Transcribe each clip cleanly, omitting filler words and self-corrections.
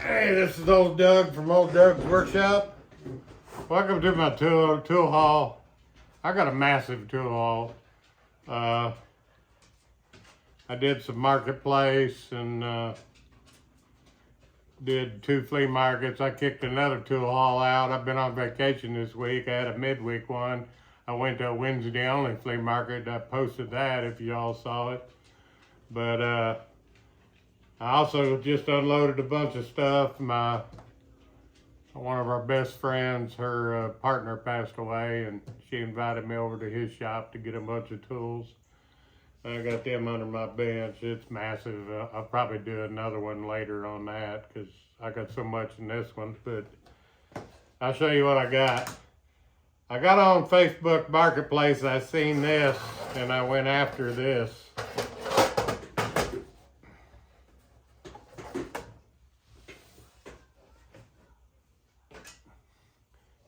Hey, this is old Doug from Old Doug's Workshop. Welcome to my tool haul. I got a massive tool haul. I did some marketplace and did 2 flea markets. I kicked another tool haul out. I've been on vacation this week. I had a midweek one. I went to a Wednesday only flea market. I posted that if you all saw it. But I also just unloaded a bunch of stuff. One of our best friends, her partner passed away, and she invited me over to his shop to get a bunch of tools. I got them under my bench. It's massive. I'll probably do another one later on that because I got so much in this one. But I'll show you what I got. I got on Facebook Marketplace. I seen this, and I went after this.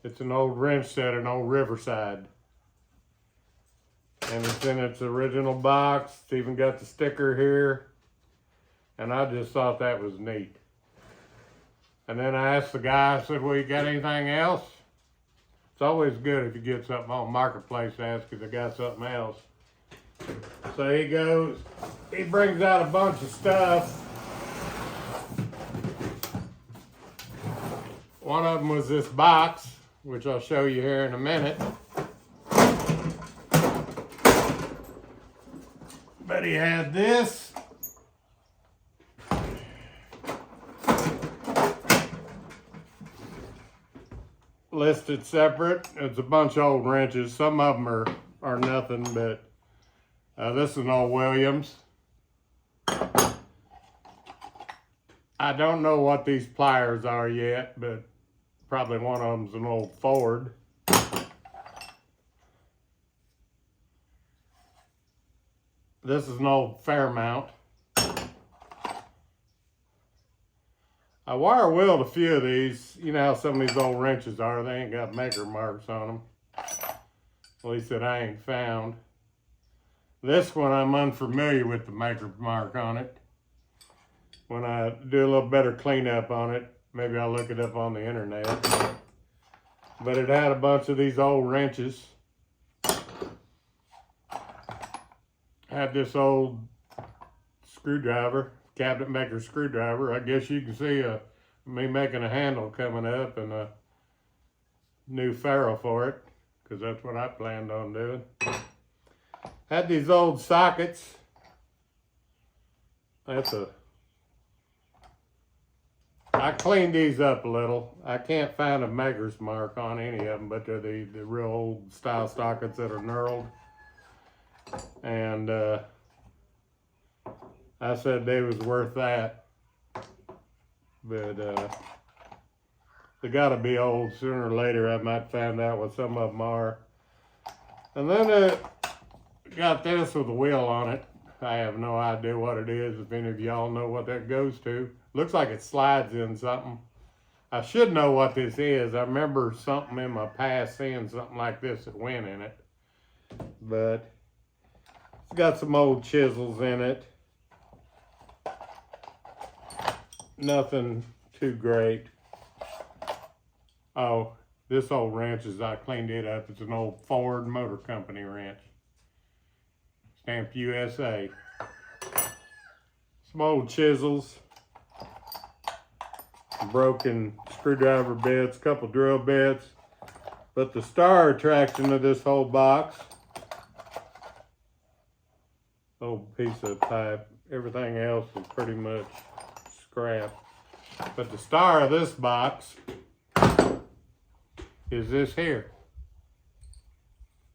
It's an old wrench set, an old Riverside. And it's in its original box. It's even got the sticker here. And I just thought that was neat. And then I asked the guy, I said, well, you got anything else? It's always good if you get something on Marketplace to ask if they got something else. So he brings out a bunch of stuff. One of them was this box, which I'll show you here in a minute. But he had this. Listed separate. It's a bunch of old wrenches. Some of them are nothing, but this is an old Williams. I don't know what these pliers are yet, but probably one of them's an old Ford. This is an old Fairmount. I wire wheeled a few of these. You know how some of these old wrenches are. They ain't got maker marks on them. At least that I ain't found. This one I'm unfamiliar with the maker mark on it. When I do a little better cleanup on it, maybe I'll look it up on the internet. But it had a bunch of these old wrenches. Had this old screwdriver, cabinet maker screwdriver. I guess you can see me making a handle coming up and a new ferrule for it, because that's what I planned on doing. Had these old sockets. I cleaned these up a little. I can't find a maker's mark on any of them, but they're the real old style sockets that are knurled. And I said they was worth that. But they gotta be old. Sooner or later I might find out what some of them are. And then got this with a wheel on it. I have no idea what it is. If any of y'all know what that goes to. Looks like it slides in something. I should know what this is. I remember something in my past seeing something like this that went in it. But it's got some old chisels in it. Nothing too great. Oh, this old wrench I cleaned it up. It's an old Ford Motor Company wrench. Stamped USA. Some old chisels. Broken screwdriver bits, couple drill bits. But the star attraction of this whole box, old piece of pipe, everything else is pretty much scrap. But the star of this box is this here.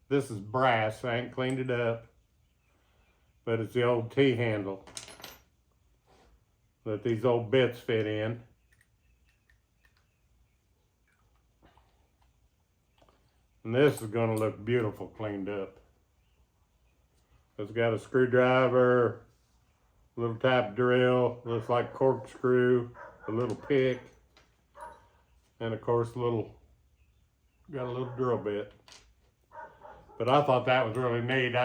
This is brass. I ain't cleaned it up, but it's the old T-handle that these old bits fit in. And this is going to look beautiful cleaned up. It's got a screwdriver, a little tap drill, looks like corkscrew, a little pick, and of course got a little drill bit. But I thought that was really neat.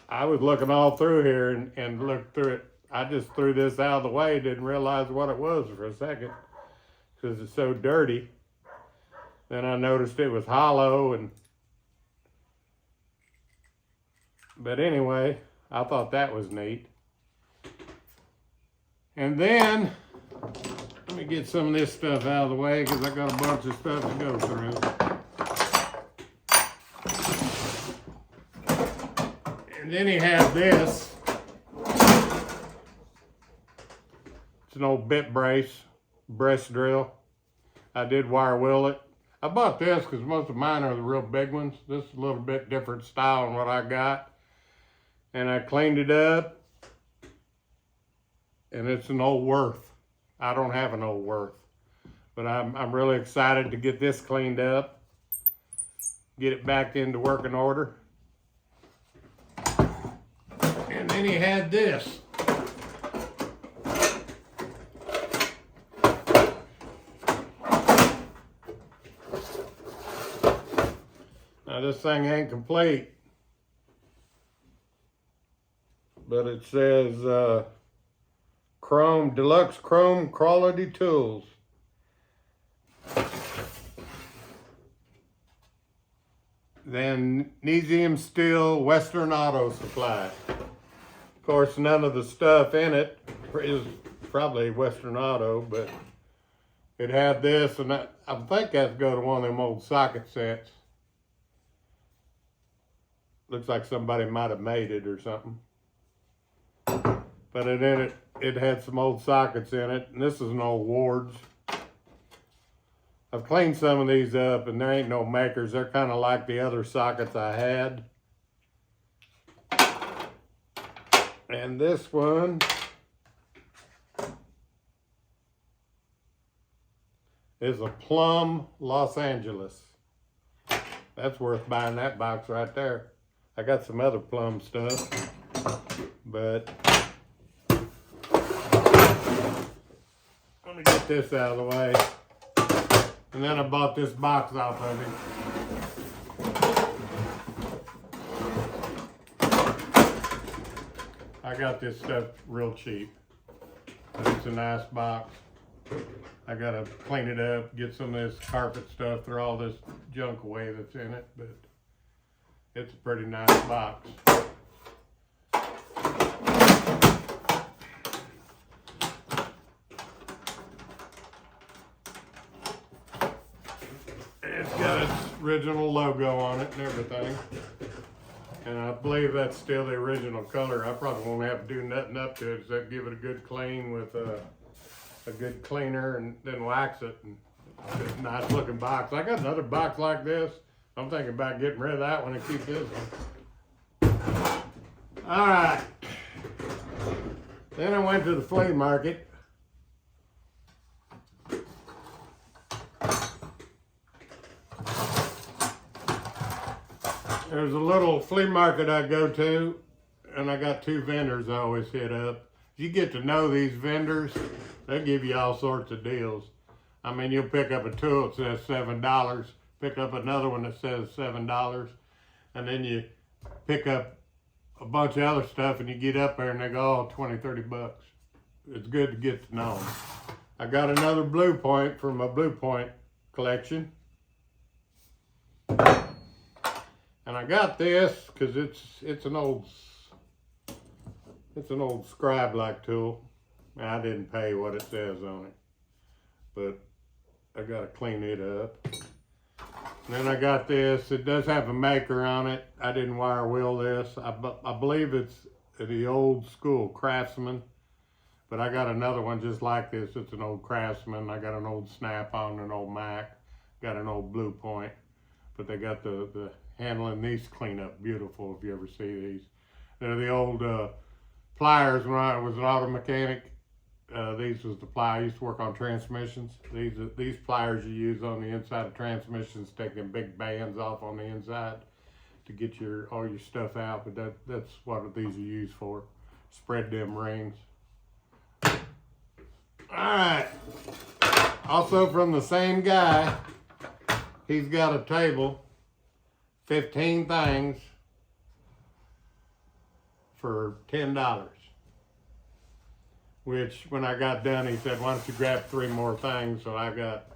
I was looking all through here and looked through it. I just threw this out of the way, didn't realize what it was for a second because it's so dirty. Then I noticed it was hollow, but anyway, I thought that was neat. And then, let me get some of this stuff out of the way because I got a bunch of stuff to go through. And then he had this. It's an old bit brace, breast drill. I did wire wheel it. I bought this because most of mine are the real big ones. This is a little bit different style than what I got. And I cleaned it up. And it's an old Worth. I don't have an old Worth. But I'm really excited to get this cleaned up. Get it back into working order. And then he had this. Now this thing ain't complete, but it says Deluxe Chrome Quality Tools. Then Nesium Steel Western Auto Supply. Of course, none of the stuff in it is probably Western Auto, but it had this, and I think that's go to one of them old socket sets. Looks like somebody might have made it or something. But it had some old sockets in it, and this is an old Ward's. I've cleaned some of these up, and there ain't no makers. They're kind of like the other sockets I had. And this one is a Plum Los Angeles. That's worth buying that box right there. I got some other Plum stuff, but let me get this out of the way. And then I bought this box off of him. I got this stuff real cheap. It's a nice box. I gotta clean it up, get some of this carpet stuff, throw all this junk away that's in it, but it's a pretty nice box. It's got its original logo on it and everything. And I believe that's still the original color. I probably won't have to do nothing up to it except give it a good clean with a good cleaner and then wax it. And it's a nice looking box. I got another box like this. I'm thinking about getting rid of that one and keep this one. All right. Then I went to the flea market. There's a little flea market I go to, and I got two vendors I always hit up. You get to know these vendors, they'll give you all sorts of deals. I mean, you'll pick up a tool that says $7, pick up another one that says $7, and then you pick up a bunch of other stuff and you get up there and they go, oh, 20, 30 bucks. It's good to get to know them. I got another Blue Point from my Blue Point collection. And I got this because it's an old scribe-like tool. I didn't pay what it says on it, but I gotta clean it up. And then I got this. It does have a maker on it. I didn't wire wheel this. I believe it's the old school Craftsman, but I got another one just like this. It's an old Craftsman. I got an old Snap-on, an old Mac, got an old Blue Point, but they got the handling these clean up beautiful if you ever see these. They're the old pliers when I was an auto mechanic. These was the pliers. I used to work on transmissions. These pliers you use on the inside of transmissions, take them big bands off on the inside to get all your stuff out, but that's what these are used for. Spread them rings. All right. Also from the same guy, he's got a table, 15 things for $10. which when I got done, he said, why don't you grab 3 more things? So I got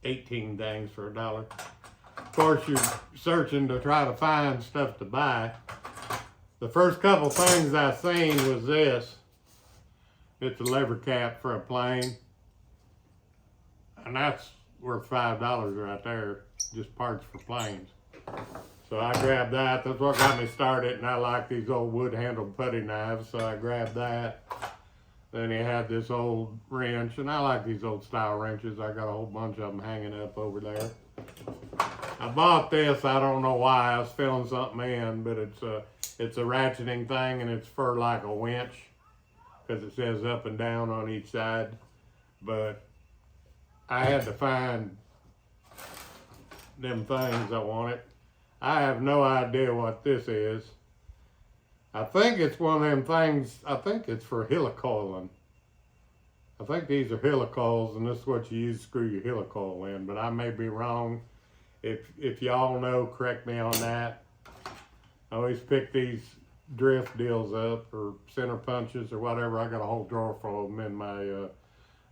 18 things for $1. Of course, you're searching to try to find stuff to buy. The first couple things I seen was this. It's a lever cap for a plane. And that's worth $5 right there, just parts for planes. So I grabbed that. That's what got me started, and I like these old wood-handled putty knives, so I grabbed that. Then he had this old wrench, and I like these old style wrenches. I got a whole bunch of them hanging up over there. I bought this, I don't know why, I was filling something in, but it's a ratcheting thing, and it's for like a winch, because it says up and down on each side. But I had to find them things I wanted. I have no idea what this is. I think it's one of them things, I think it's for helicoiling. I think these are helicoils, and this is what you use to screw your helicoil in, but I may be wrong. If y'all know, correct me on that. I always pick these drift deals up, or center punches, or whatever. I got a whole drawer full of them in my,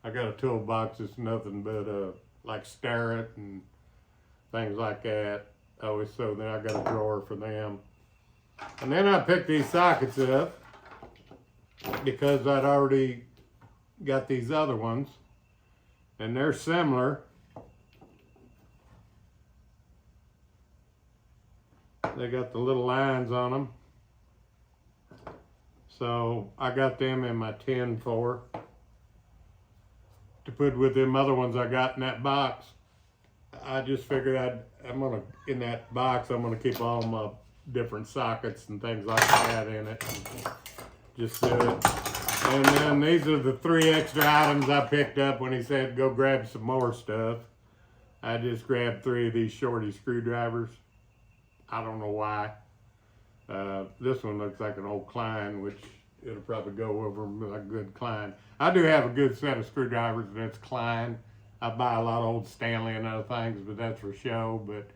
I got a toolbox that's nothing but like Starrett and things like that. I always throw them. I got a drawer for them. And then I picked these sockets up because I'd already got these other ones, and they're similar. They got the little lines on them. So I got them in my tin for to put with them other ones I got in that box. I just figured in that box, I'm gonna keep all my different sockets and things like that in it. Just do it. And then these are the 3 extra items I picked up when he said go grab some more stuff. I just grabbed 3 of these shorty screwdrivers. I don't know why. This one looks like an old Klein, which it'll probably go over a good Klein. I do have a good set of screwdrivers, and it's Klein. I buy a lot of old Stanley and other things, but that's for show. But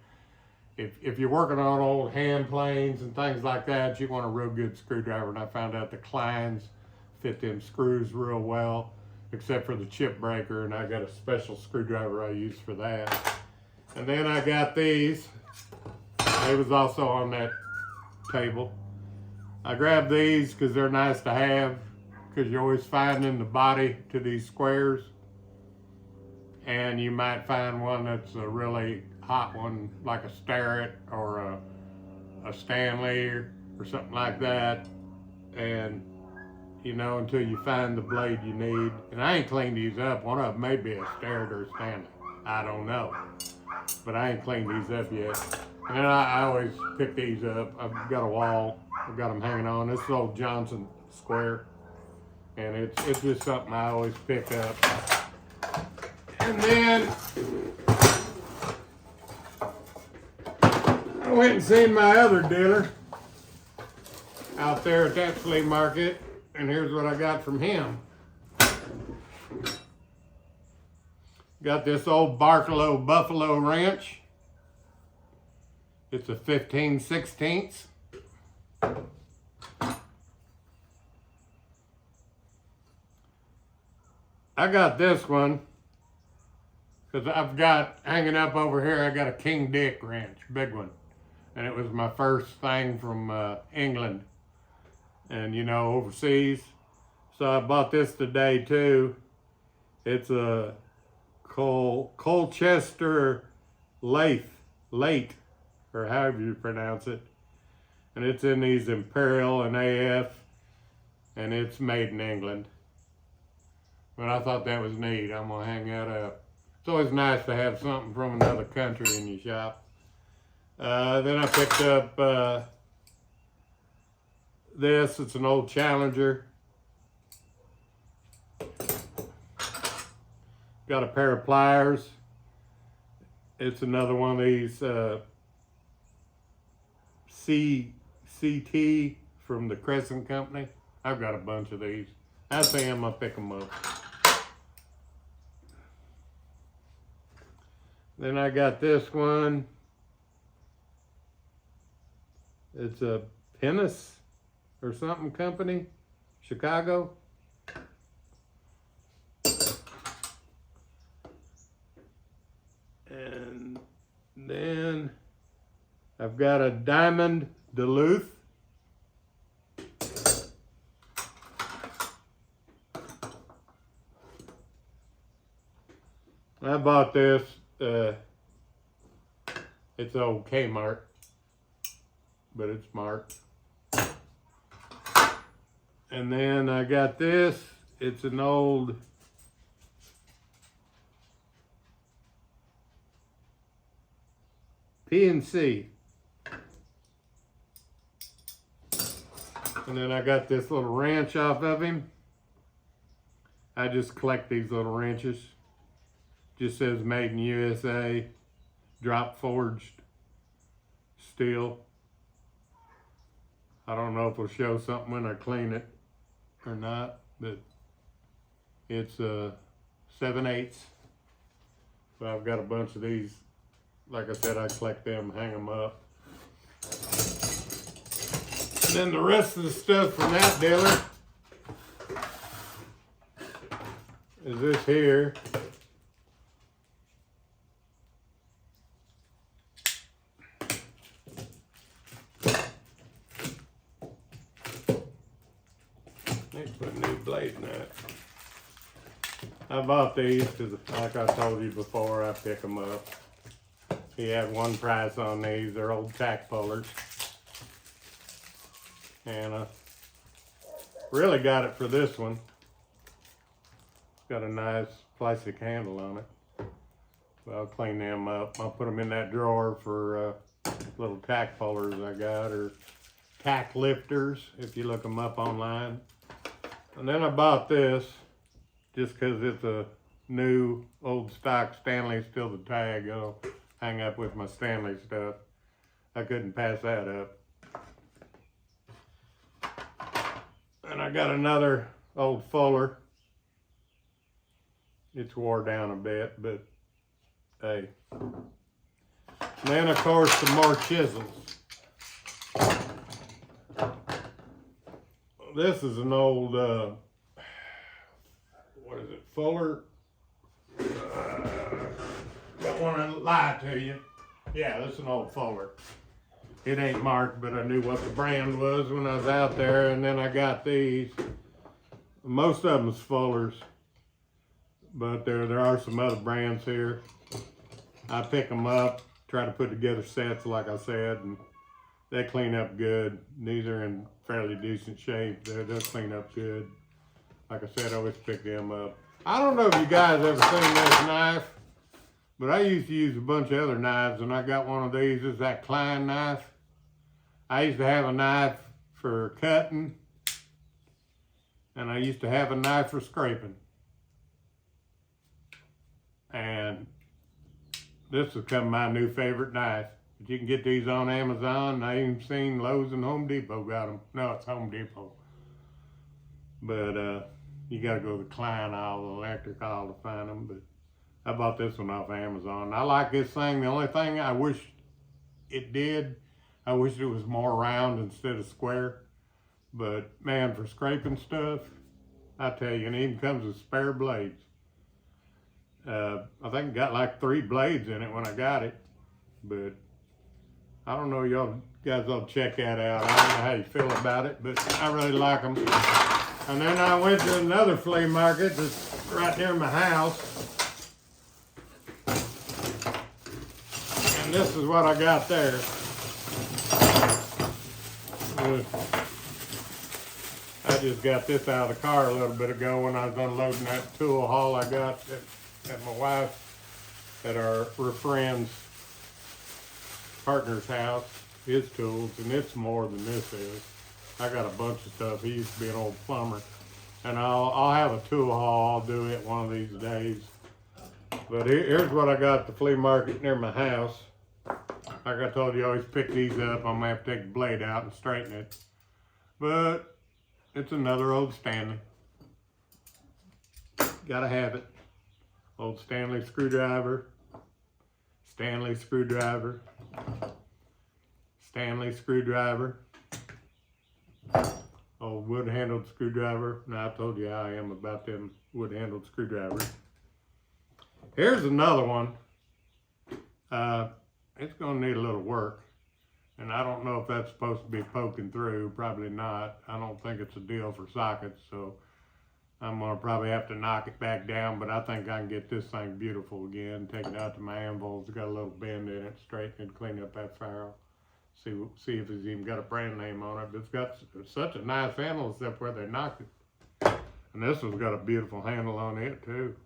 if you're working on old hand planes and things like that, you want a real good screwdriver. And I found out the Kleins fit them screws real well, except for the chip breaker, and I got a special screwdriver I use for that. And then I got these. They was also on that table. I grabbed these because they're nice to have, because you're always finding the body to these squares, and you might find one that's a really hot one, like a Starrett or a Stanley or something like that, and you know, until you find the blade you need. And I ain't cleaned these up. One of them may be a Starrett or a Stanley. I don't know, but I ain't cleaned these up yet. And then I always pick these up. I've got a wall. I've got them hanging on. This is old Johnson square, and it's just something I always pick up. And then I went and seen my other dealer out there at that flea market, and here's what I got from him. Got this old Barkalow Buffalo wrench. It's a 15/16. I got this one because I've got hanging up over here, I got a King Dick wrench, big one. And it was my first thing from England and, you know, overseas. So I bought this today too. It's a Colchester Late, or however you pronounce it. And it's in these Imperial and AF, and it's made in England. But I thought that was neat. I'm gonna hang that up. It's always nice to have something from another country in your shop. Then I picked up this. It's an old Challenger. Got a pair of pliers. It's another one of these CT from the Crescent Company. I've got a bunch of these. I see them, I'll pick them up. Then I got this one. It's a Pinus or something company. Chicago. And then I've got a diamond Duluth. I bought this, it's old Kmart, but it's marked. And then I got this, it's an old PNC. And then I got this little wrench off of him. I just collect these little wrenches. Just says made in USA, drop forged steel. I don't know if it'll show something when I clean it or not, but it's 7/8. So I've got a bunch of these. Like I said, I collect them, hang them up. And then the rest of the stuff from that dealer is this here. Put new blades in it. I bought these because, like I told you before, I pick them up. He had one price on these. They're old tack pullers. And I really got it for this one. Got a nice plastic handle on it. Well, I'll clean them up. I'll put them in that drawer for little tack pullers I got, or tack lifters if you look them up online. And then I bought this just because it's a new old stock Stanley, still the tag. I'll hang up with my Stanley stuff. I couldn't pass that up. And I got another old Fuller. It's wore down a bit, but hey. And then of course some more chisels. This is an old, what is it, Fuller? Don't want to lie to you. Yeah, this is an old Fuller. It ain't marked, but I knew what the brand was when I was out there. And then I got these. Most of them's Fullers, but there are some other brands here. I pick them up, try to put together sets, like I said, and they clean up good. These are in fairly decent shape. They'll clean up good. Like I said, I always pick them up. I don't know if you guys ever seen this knife, but I used to use a bunch of other knives, and I got one of these. It's that Klein knife. I used to have a knife for cutting, and I used to have a knife for scraping. And this has become my new favorite knife. But you can get these on Amazon. I even seen Lowe's and Home Depot got them. No, it's Home Depot. But you got to go to the Klein aisle, the electric aisle to find them. But I bought this one off Amazon. I like this thing. The only thing I wish it did, I wish it was more round instead of square. But man, for scraping stuff, I tell you, and it even comes with spare blades. I think it got like 3 blades in it when I got it. But I don't know, y'all guys ought to check that out. I don't know how you feel about it, but I really like them. And then I went to another flea market that's right near my house. And this is what I got there. I just got this out of the car a little bit ago when I was unloading that tool haul I got at my wife, at our friend's partner's house, his tools, and it's more than this is. I got a bunch of stuff. He used to be an old plumber. And I'll have a tool haul. I'll do it one of these days. But here's what I got at the flea market near my house. Like I told you, I always pick these up. I'm gonna have to take the blade out and straighten it. But it's another old Stanley. Gotta have it. Old Stanley screwdriver. Stanley screwdriver. Stanley screwdriver. Old wood-handled screwdriver. Now, I told you how I am about them wood-handled screwdrivers. Here's another one. It's going to need a little work. And I don't know if that's supposed to be poking through. Probably not. I don't think it's a deal for sockets, so I'm going to probably have to knock it back down, but I think I can get this thing beautiful again. Take it out to my anvil. It's got a little bend in it. Straighten it, clean up that ferrule. See if it's even got a brand name on it. But it's got such a nice handle except where they knocked it. And this one's got a beautiful handle on it too.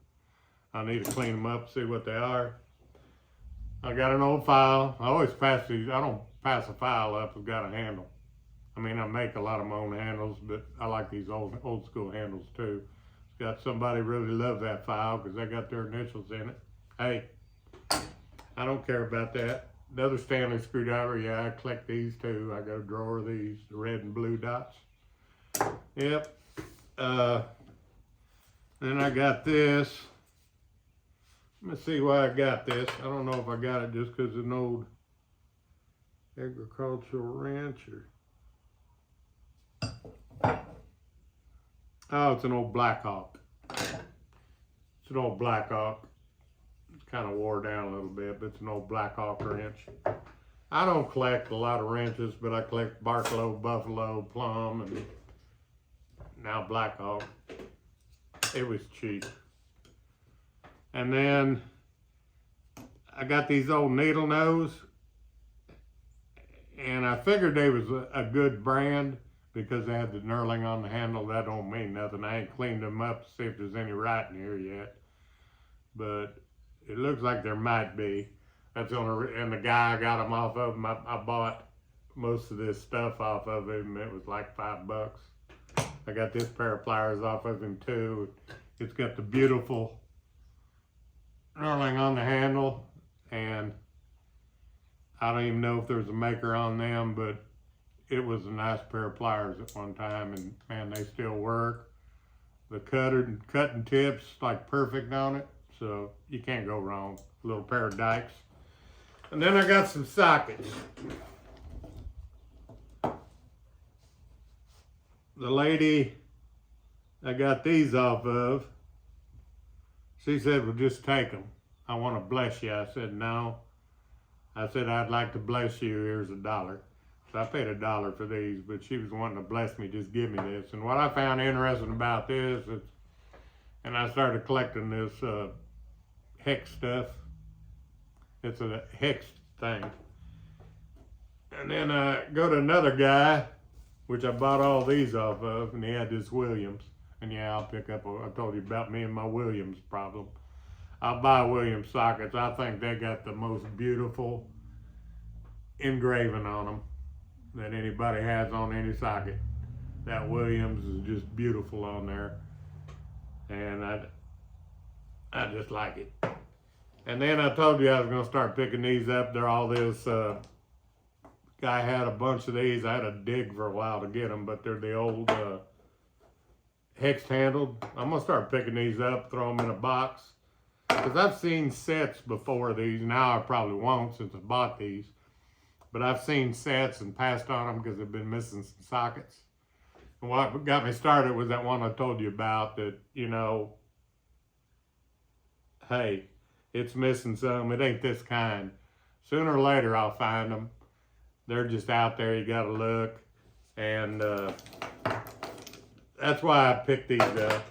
I need to clean them up, see what they are. I got an old file. I always pass these. I don't pass a file up that's got a handle. I mean, I make a lot of my own handles, but I like these old school handles too. It's got somebody really love that file because they got their initials in it. Hey, I don't care about that. Another Stanley screwdriver, yeah, I collect these too. I got a drawer of these, the red and blue dots. Yep. Then I got this. Let me see why I got this. I don't know if I got it just because it's an old agricultural wrench or... Oh, it's an old Blackhawk. It's an old Blackhawk. It's kind of wore down a little bit, but it's an old Blackhawk wrench. I don't collect a lot of wrenches, but I collect Barklow, Buffalo, Plum, and now Blackhawk. It was cheap. And then I got these old needle nose, and I figured they was a good brand because they had the knurling on the handle. That don't mean nothing. I ain't cleaned them up to see if there's any writing here yet, but it looks like there might be. That's and the guy I got them off of him. I bought most of this stuff off of him. It was like $5. I got this pair of pliers off of him too. It's got the beautiful knurling on the handle, and I don't even know if there's a maker on them, but it was a nice pair of pliers at one time, and man, they still work. The cutting tips like perfect on it, so you can't go wrong. A little pair of dikes. And then I got some sockets. The lady I got these off of, she said, well, just take them. I want to bless you. I said, no. I said, I'd like to bless you. Here's $1. So I paid $1 for these, but she was wanting to bless me. Just give me this. And what I found interesting about this is, and I started collecting this hex stuff. It's a hex thing. And then I go to another guy, which I bought all these off of, and he had this Williams. And yeah, I'll pick up, I told you about me and my Williams problem. I'll buy Williams sockets. I think they got the most beautiful engraving on them that anybody has on any socket. That Williams is just beautiful on there. And I just like it. And then I told you I was gonna start picking these up. They're all this, guy had a bunch of these. I had to dig for a while to get them, but they're the old hex handled. I'm gonna start picking these up, throw them in a box. Because I've seen sets before these. Now I probably won't since I bought these. But I've seen sets and passed on them because they've been missing some sockets. And what got me started was that one I told you about that, you know, hey, it's missing some. It ain't this kind. Sooner or later I'll find them. They're just out there. You gotta look. And that's why I picked these up.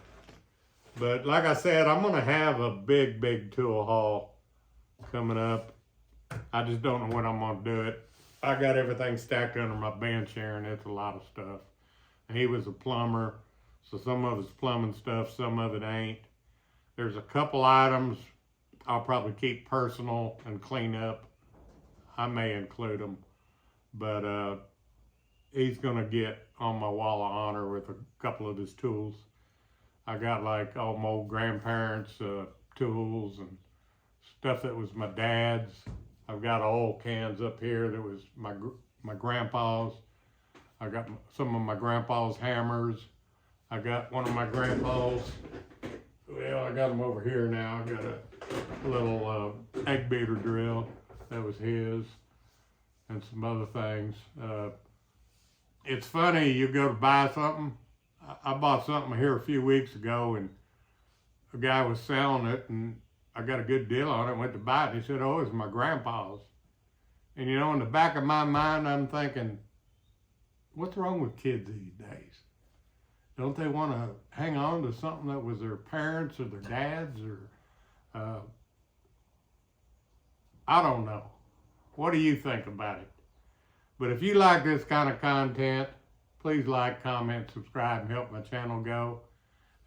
But like I said, I'm gonna have a big tool haul coming up. I just don't know when I'm gonna do it. I got everything stacked under my bench here, and it's a lot of stuff. And he was a plumber, so some of it's plumbing stuff, some of it ain't. There's a couple items I'll probably keep personal and clean up. I may include them, but he's gonna get on my wall of honor with a couple of his tools. I got like all my old grandparents' tools and stuff that was my dad's. I've got oil cans up here that was my grandpa's. I got some of my grandpa's hammers. I got one of my grandpa's. Well, I got them over here now. I got a little egg beater drill that was his, and some other things. It's funny, you go to buy something I bought something here a few weeks ago, and a guy was selling it, and I got a good deal on it. Went to buy it, and he said, "Oh, it's my grandpa's." And you know, in the back of my mind, I'm thinking, what's wrong with kids these days? Don't they want to hang on to something that was their parents or their dads or I don't know. What do you think about it? But if you like this kind of content, please like, comment, subscribe, and help my channel go.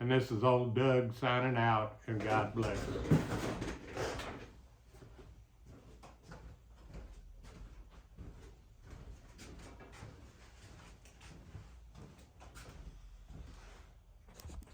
And this is old Doug signing out, and God bless.